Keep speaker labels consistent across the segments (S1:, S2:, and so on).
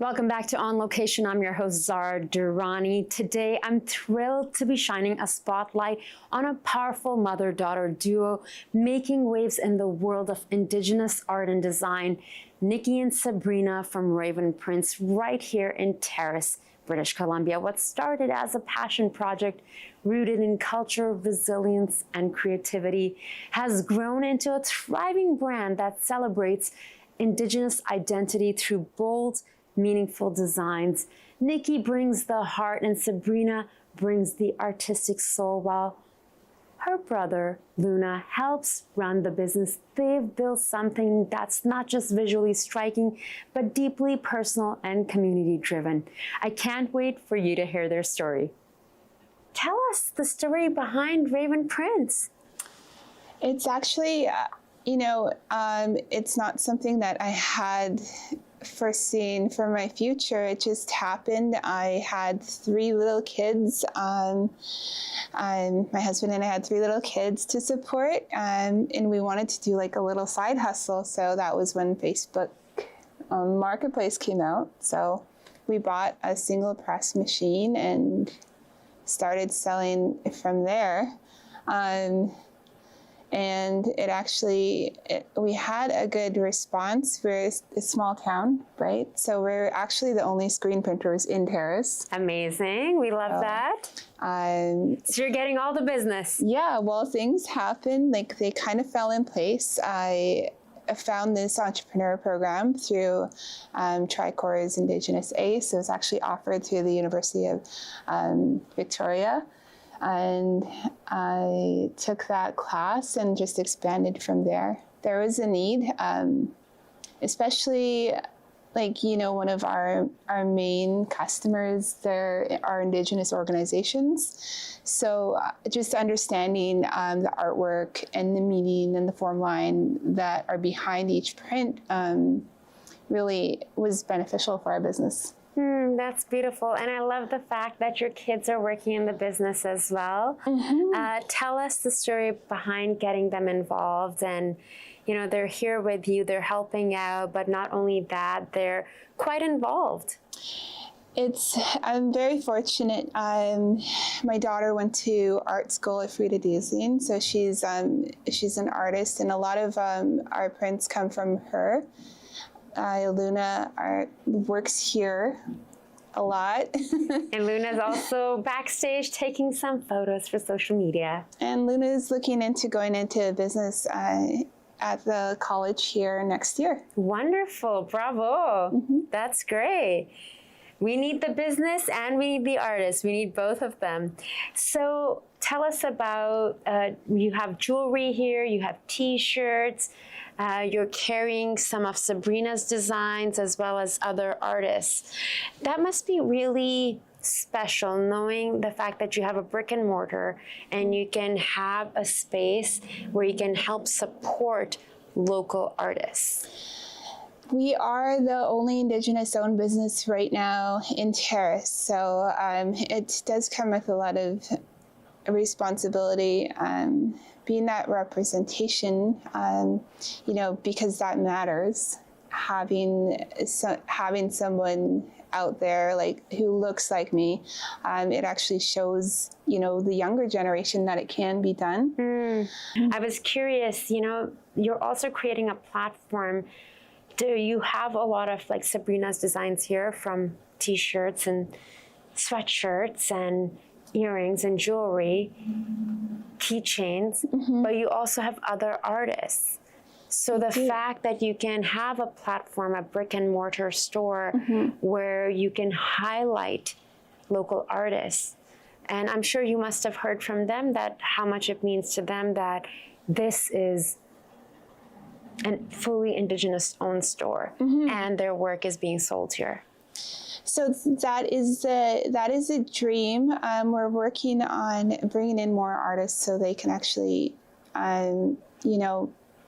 S1: Welcome back to On Location. I'm your host, Zara Durrani. Today, I'm thrilled to be shining a spotlight on a powerful mother-daughter duo making waves in the world of Indigenous art and design, Nikki and Sabrina from Raven Prints, right here in Terrace, British Columbia. What started as a passion project rooted in culture, resilience, and creativity has grown into a thriving brand that celebrates Indigenous identity through bold, meaningful designs. Nikki brings the heart and Sabrina brings the artistic soul, while her brother, Luna, helps run the business. They've built something that's not just visually striking, but deeply personal and community-driven. I can't wait for you to hear their story. Tell us the story behind Raven Prints.
S2: It's actually, it's not something that I had foreseen for my future. It just happened. I had 3 little kids. My husband and I had 3 little kids to support, and we wanted to do like a little side hustle. So that was when Facebook Marketplace came out. So we bought a single press machine and started selling from there. And it actually, we had a good response. We're a small town, right? So we're actually the only screen printers in Terrace.
S1: Amazing. We love that. So you're getting all the business.
S2: Yeah, well, things happen. Like they kind of fell in place. I found this entrepreneur program through Tricor's Indigenous-owned. So it's actually offered through the University of Victoria. And I took that class and just expanded from there. There was a need, especially one of our main customers, there are Indigenous organizations. So just understanding the artwork and the meaning and the form line that are behind each print really was beneficial for our business.
S1: That's beautiful. And I love the fact that your kids are working in the business as well. Tell us the story behind getting them involved. And, they're here with you, they're helping out, but not only that, they're quite involved.
S2: I'm very fortunate. My daughter went to art school at Frida Diesling, so she's an artist, and a lot of our prints come from her. Luna works here a lot.
S1: And Luna's also backstage taking some photos for social media.
S2: And Luna's looking into going into business at the college here next year.
S1: Wonderful. Bravo. That's great. We need the business and we need the artists. We need both of them. So tell us about, you have jewelry here, you have t-shirts, you're carrying some of Sabrina's designs as well as other artists. That must be really special, knowing the fact that you have a brick and mortar and you can have a space where you can help support local artists.
S2: We are the only Indigenous-owned business right now in Terrace, so it does come with a lot of responsibility, being that representation, because that matters. Having someone out there who looks like me, it actually shows the younger generation that it can be done.
S1: I was curious, you're also creating a platform. Do you have a lot of Sabrina's designs here, from t-shirts and sweatshirts and earrings and jewelry, keychains, but you also have other artists. So the fact that you can have a platform, a brick and mortar store where you can highlight local artists, and I'm sure you must have heard from them that how much it means to them that this is a fully Indigenous-owned store and their work is being sold here.
S2: So that is a dream. We're working on bringing in more artists so they can actually,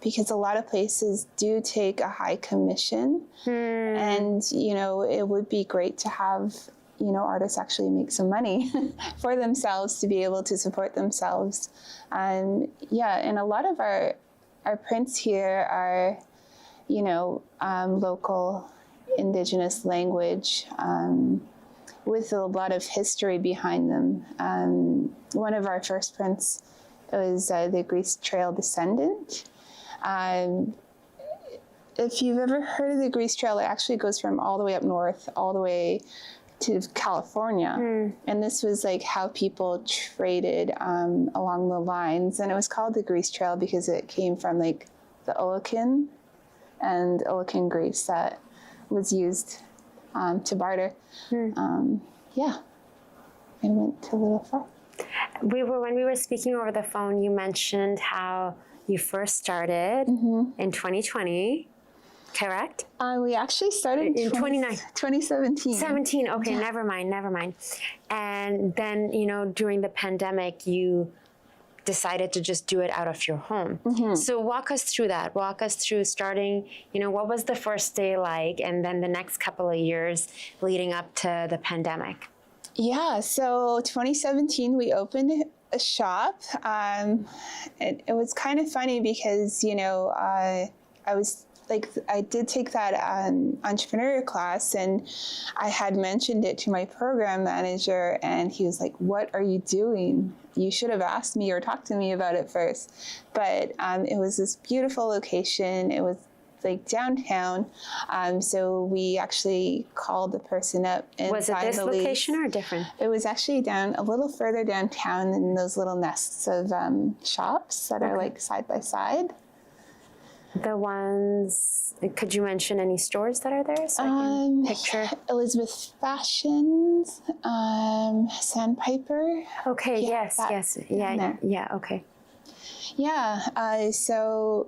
S2: because a lot of places do take a high commission, and it would be great to have artists actually make some money for themselves to be able to support themselves. And a lot of our prints here are local Indigenous language with a lot of history behind them. One of our first prints was the Grease Trail Descendant. If you've ever heard of the Grease Trail, it actually goes from all the way up north, all the way to California. And this was like how people traded along the lines. And it was called the Grease Trail because it came from like the oleakin and oleakin grease that was used to barter. Yeah, I went a little far.
S1: When we were speaking over the phone, you mentioned how you first started in 2020, correct?
S2: We actually started
S1: in
S2: 2017.
S1: 17, okay, yeah. Never mind. And then, you know, during the pandemic, you decided to just do it out of your home. So walk us through that. Walk us through starting, you know, what was the first day like, and then the next couple of years leading up to the pandemic?
S2: Yeah, so 2017, we opened a shop. It was kind of funny because, you know, I did take that entrepreneur class, and I had mentioned it to my program manager, and he was like, "What are you doing? You should have asked me or talked to me about it first." But it was this beautiful location. It was like downtown. So we actually called the person up and
S1: was it this location or different?
S2: It was actually down a little further downtown in those little nests of shops that are like side by side.
S1: The ones, could you mention any stores that are there so I can picture?
S2: Elizabeth Fashions, Sandpiper.
S1: Okay, yes. Yeah, okay.
S2: Yeah, so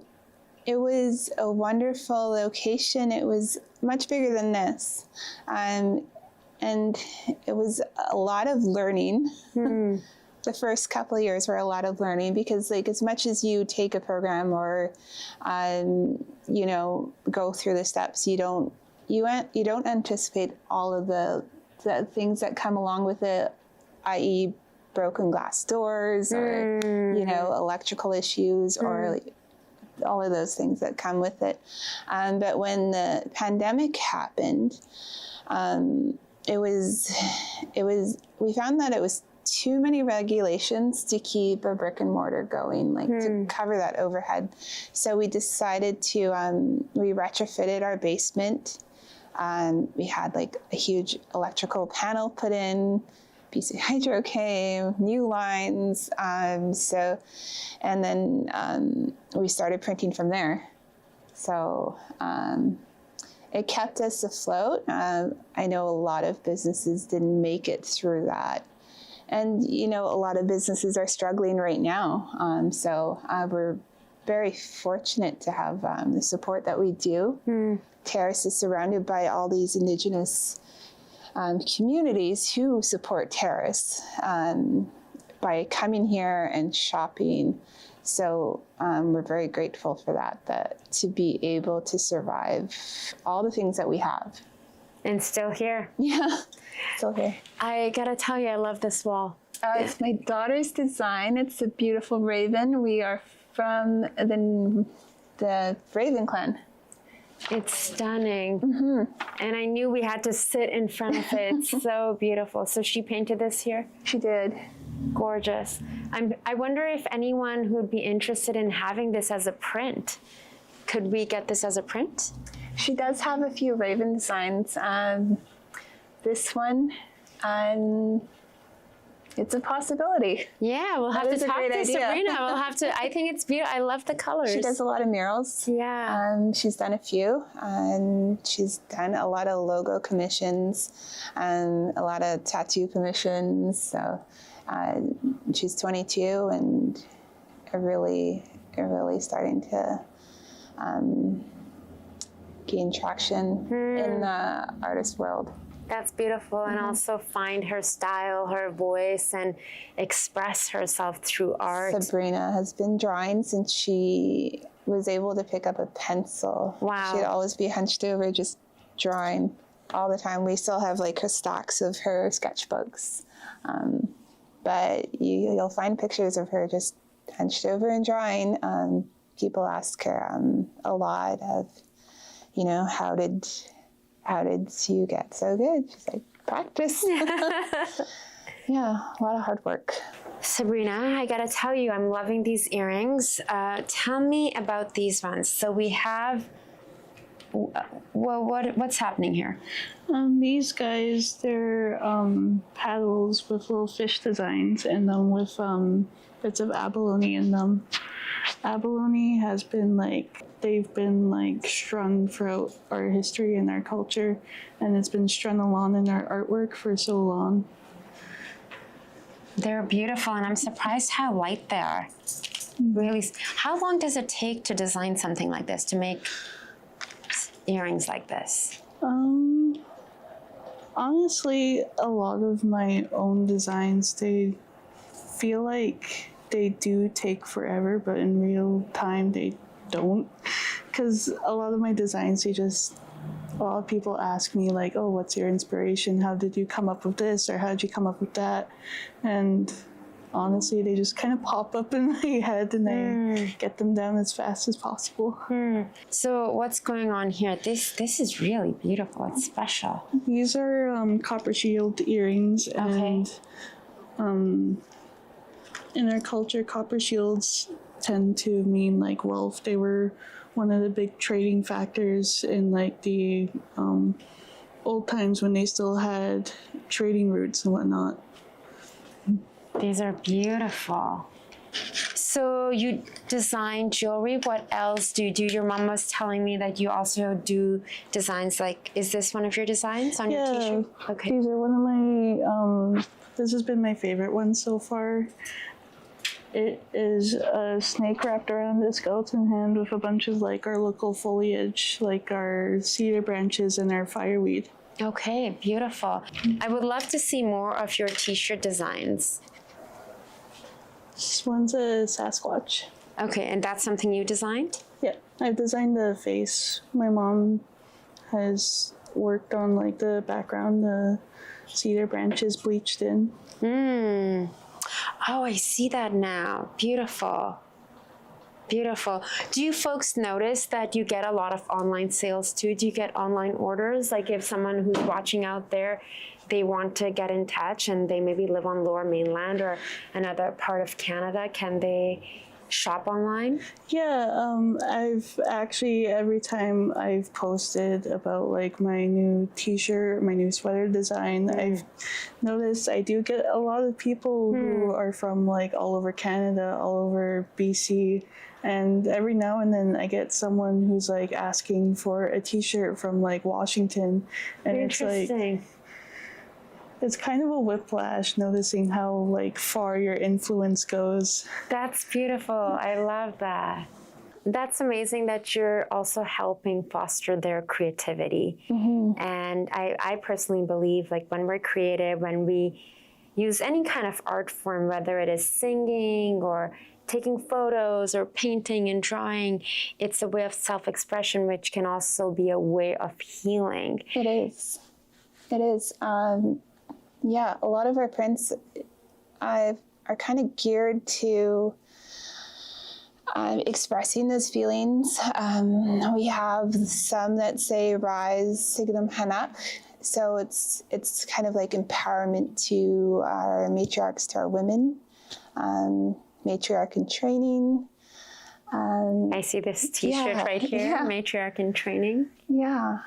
S2: it was a wonderful location. It was much bigger than this. And it was a lot of learning. The first couple of years were a lot of learning because, like, as much as you take a program or, you know, go through the steps, you don't anticipate all of the things that come along with it, i.e., broken glass doors or, you know, electrical issues or like, all of those things that come with it. But when the pandemic happened, we found that it was too many regulations to keep a brick and mortar going, like to cover that overhead. So we decided to, we retrofitted our basement. We had like a huge electrical panel put in, BC Hydro came, new lines. And then we started printing from there. So it kept us afloat. I know a lot of businesses didn't make it through that. And, you know, a lot of businesses are struggling right now. So we're very fortunate to have the support that we do. Terrace is surrounded by all these Indigenous communities who support Terrace by coming here and shopping. So we're very grateful for that to be able to survive all the things that we have.
S1: And still here.
S2: Yeah, still here.
S1: I gotta tell you, I love this wall.
S2: It's my daughter's design. It's a beautiful raven. We are from the Raven clan.
S1: It's stunning. And I knew we had to sit in front of it. It's so beautiful. So she painted this here?
S2: She did.
S1: Gorgeous. I wonder if anyone who would be interested in having this as a print, could we get this as a print?
S2: She does have a few raven designs. This one, it's a possibility.
S1: Yeah, we'll have to talk to Sabrina. We'll have to. I think it's beautiful. I love the colors.
S2: She does a lot of murals.
S1: Yeah.
S2: She's done a few, and she's done a lot of logo commissions and a lot of tattoo commissions. So she's 22 and really starting to gain traction in the artist world.
S1: That's beautiful. And also find her style, her voice, and express herself through art.
S2: Sabrina has been drawing since she was able to pick up a pencil.
S1: Wow.
S2: She'd always be hunched over just drawing all the time. We still have like her stacks of her sketchbooks. But you'll find pictures of her just hunched over and drawing. People ask her a lot of, you know, how did how did you get so good? She's like, practice. Yeah, a lot of hard work.
S1: Sabrina, I gotta tell you, I'm loving these earrings. Tell me about these ones. So we have, what's happening here?
S3: These guys, they're paddles with little fish designs in them with bits of abalone in them. Abalone has been they've been strung throughout our history and our culture, and it's been strung along in our artwork for so long.
S1: They're beautiful, and I'm surprised how light they are. Really, how long does it take to design something like this, to make earrings like this?
S3: Honestly, a lot of my own designs, they feel like they do take forever, but in real time they don't. Because a lot of my designs, a lot of people ask me like, oh, what's your inspiration? How did you come up with this? Or how did you come up with that? And honestly, they just kind of pop up in my head, and I get them down as fast as possible.
S1: So what's going on here? This is really beautiful. It's special.
S3: These are copper shield earrings, and in our culture, copper shields tend to mean wealth. They were one of the big trading factors in the old times when they still had trading routes and whatnot.
S1: These are beautiful. So you design jewelry. What else do you do? Your mom was telling me that you also do designs. Is this one of your designs on your t-shirt? Okay.
S3: These are one of my, this has been my favorite one so far. It is a snake wrapped around a skeleton hand with a bunch of our local foliage, our cedar branches and our fireweed.
S1: Okay, beautiful. I would love to see more of your t-shirt designs.
S3: This one's a Sasquatch.
S1: Okay, and that's something you designed?
S3: Yeah, I've designed the face. My mom has worked on the background, the cedar branches bleached in.
S1: Oh, I see that now. Beautiful. Beautiful. Do you folks notice that you get a lot of online sales too? Do you get online orders? If someone who's watching out there, they want to get in touch and they maybe live on Lower Mainland or another part of Canada, can they shop online?
S3: Yeah, I've actually, every time I've posted about my new t-shirt, my new sweater design, I've noticed I do get a lot of people who are from all over Canada, all over BC, and every now and then I get someone who's asking for a t-shirt from Washington, and
S1: Interesting.
S3: It's kind of a whiplash noticing how far your influence goes.
S1: That's beautiful. I love that. That's amazing that you're also helping foster their creativity. And I personally believe when we're creative, when we use any kind of art form, whether it is singing or taking photos or painting and drawing, it's a way of self-expression, which can also be a way of healing.
S2: It is. It is. Yeah, a lot of our prints are kind of geared to expressing those feelings. We have some that say "Rise, Signum Hanak," so it's kind of empowerment to our matriarchs, to our women, matriarch in training.
S1: I see this T-shirt right here, matriarch in training.
S2: Yeah,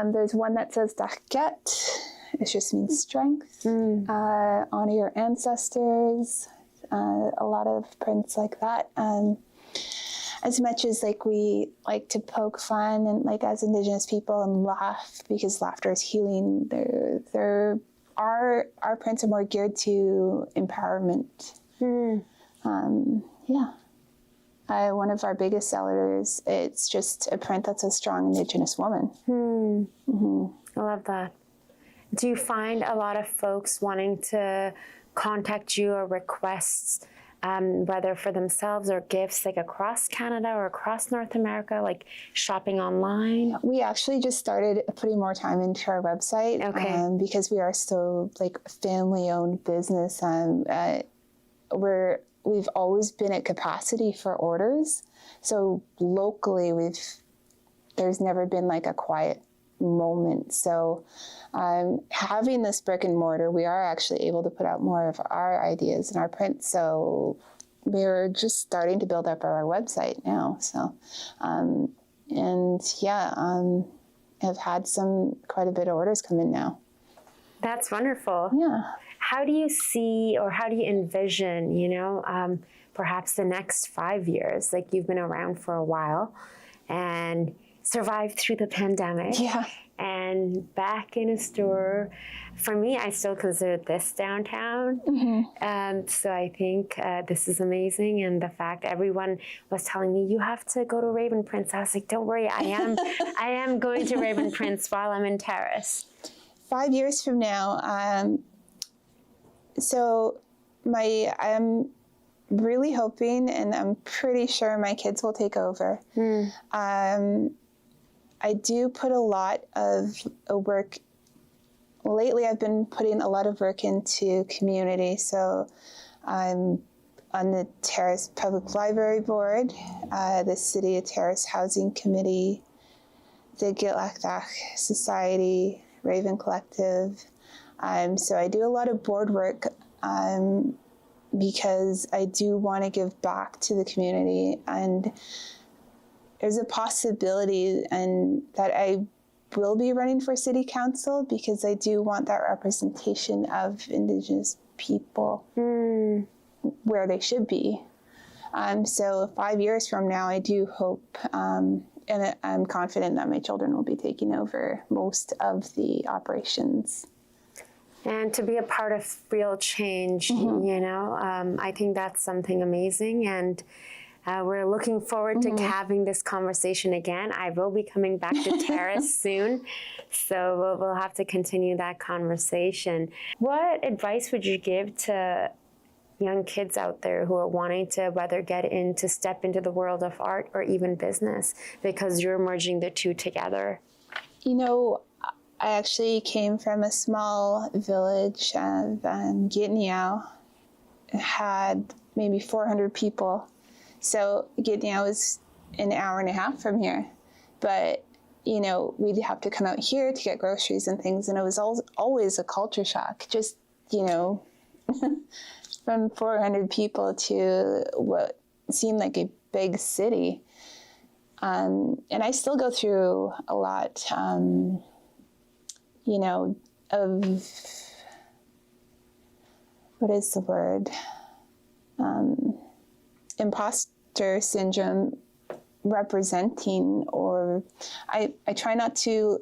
S2: there's one that says "Dachget." It just means strength. Honor your ancestors. A lot of prints like that. As much as we like to poke fun and as Indigenous people and laugh, because laughter is healing, our prints are more geared to empowerment. Yeah. One of our biggest sellers, it's just a print that's a strong Indigenous woman.
S1: I love that. Do you find a lot of folks wanting to contact you or requests, whether for themselves or gifts, across Canada or across North America, shopping online?
S2: We actually just started putting more time into our website, because we are so family-owned business. We've always been at capacity for orders, so locally there's never been a quiet moment. So having this brick and mortar, we are actually able to put out more of our ideas and our prints. So we're just starting to build up our website now. So, I've had quite a bit of orders come in now.
S1: That's wonderful.
S2: Yeah.
S1: How do you see, or how do you envision, perhaps the next 5 years? Like, you've been around for a while and survived through the pandemic.
S2: Yeah.
S1: And back in a store. For me, I still consider this downtown. So I think this is amazing. And the fact everyone was telling me, you have to go to Raven Prince. I was like, don't worry, I am going to Raven Prince while I'm in Terrace.
S2: 5 years from now, I'm really hoping, and I'm pretty sure my kids will take over. I do put a lot of work. Lately, I've been putting a lot of work into community. So I'm on the Terrace Public Library Board, the City of Terrace Housing Committee, the Gilachdach Society, Raven Collective. So I do a lot of board work because I do want to give back to the community, and there's a possibility and that I will be running for city council because I do want that representation of Indigenous people where they should be. So 5 years from now, I do hope, and I'm confident that my children will be taking over most of the operations.
S1: And to be a part of real change, I think that's something amazing. And we're looking forward to having this conversation again. I will be coming back to Terrace soon, so we'll have to continue that conversation. What advice would you give to young kids out there who are wanting to step into the world of art or even business, because you're merging the two together?
S2: I actually came from a small village of Gitniao. It had maybe 400 people. So Gitniao is an hour and a half from here. But, we'd have to come out here to get groceries and things. And it was always a culture shock, just, from 400 people to what seemed like a big city. And I still go through a lot, of, what is the word? Imposter syndrome representing, or I try to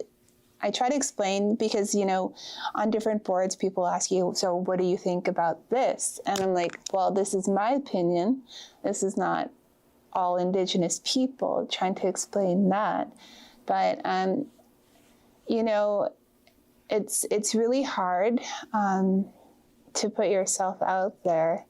S2: explain because, on different boards, people ask you, so what do you think about this? And I'm like, well, this is my opinion. This is not all Indigenous people, trying to explain that. But, it's really hard to put yourself out there.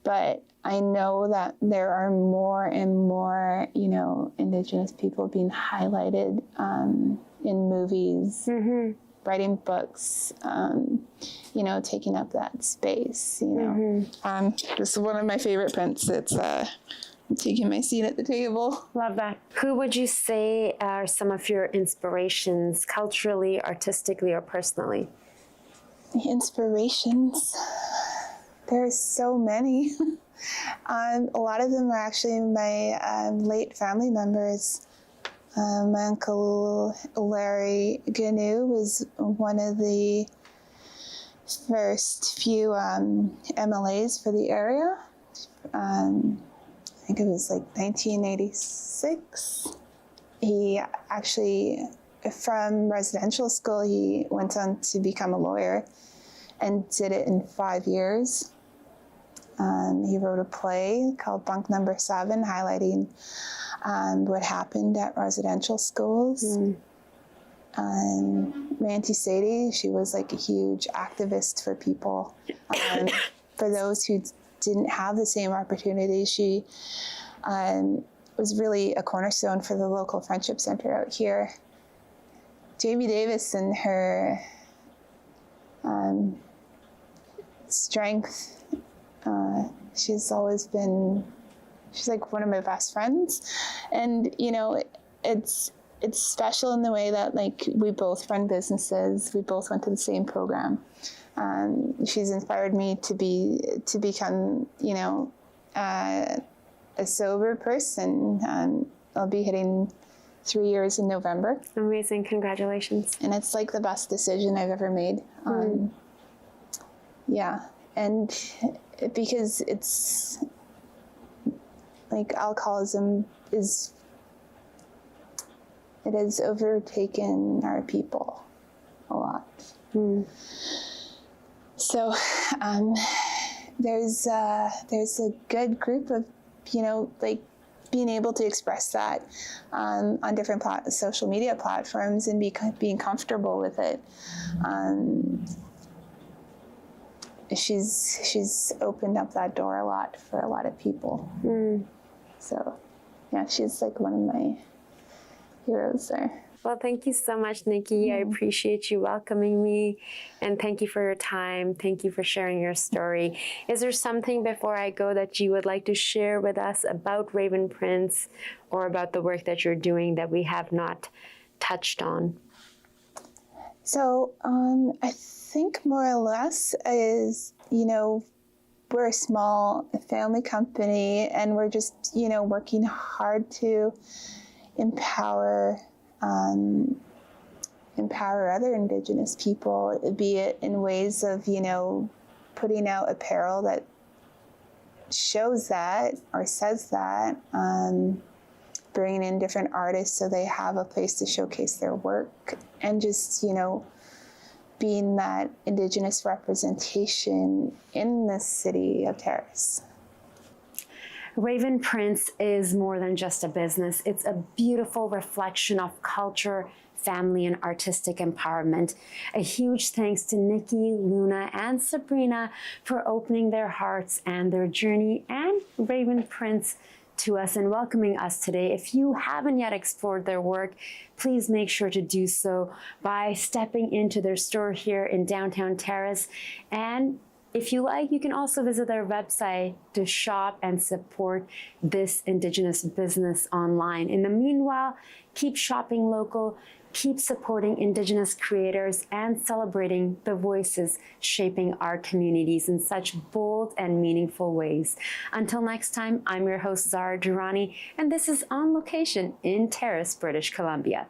S2: But I know that there are more and more, Indigenous people being highlighted in movies, writing books, taking up that space, This is one of my favorite prints. It's I'm taking my seat at the table.
S1: Love that. Who would you say are some of your inspirations, culturally, artistically, or personally?
S2: Inspirations. There's so many. A lot of them are actually my late family members. My uncle Larry Gnu was one of the first few MLAs for the area. I think it was like 1986. He actually, from residential school, he went on to become a lawyer and did it in 5 years. He wrote a play called Bunk Number 7, highlighting what happened at residential schools. My Auntie Sadie, she was like a huge activist for people. For those who didn't have the same opportunity, she was really a cornerstone for the local friendship center out here. Jamie Davis and her strength, she's like one of my best friends. And, it's it's special in the way that like we both run businesses. We both went to the same program. She's inspired me to become, you know, a sober person. I'll be hitting 3 years in November.
S1: Amazing. Congratulations.
S2: And it's like the best decision I've ever made. Yeah. And because it's like alcoholism it has overtaken our people a lot. So there's a good group of, you know, like being able to express that on different social media platforms and being comfortable with it. She's opened up that door a lot for a lot of people. So yeah, she's like one of my heroes there.
S1: Well, thank you so much, Nikki. I appreciate you welcoming me, and thank you for your time. Thank you for sharing your story. Is there something before I go that you would like to share with us about Raven Prince or about the work that you're doing that we have not touched on?
S2: So I think more or less is, you know, we're a small family company and we're just, you know, working hard to empower other Indigenous people, be it in ways of, you know, putting out apparel that shows that or says that, bringing in different artists so they have a place to showcase their work, and just, you know, being that Indigenous representation in the city of Terrace.
S1: Raven Prince is more than just a business. It's a beautiful reflection of culture, family, and artistic empowerment. A huge thanks to Nikki, Luna, and Sabrina for opening their hearts and their journey, and Raven Prince to us and welcoming us today. If you haven't yet explored their work, please make sure to do so by stepping into their store here in downtown Terrace. And if you like, you can also visit their website to shop and support this Indigenous business online. In the meanwhile, keep shopping local, keep supporting Indigenous creators, and celebrating the voices shaping our communities in such bold and meaningful ways. Until next time, I'm your host, Zara Durrani, and this is On Location in Terrace, British Columbia.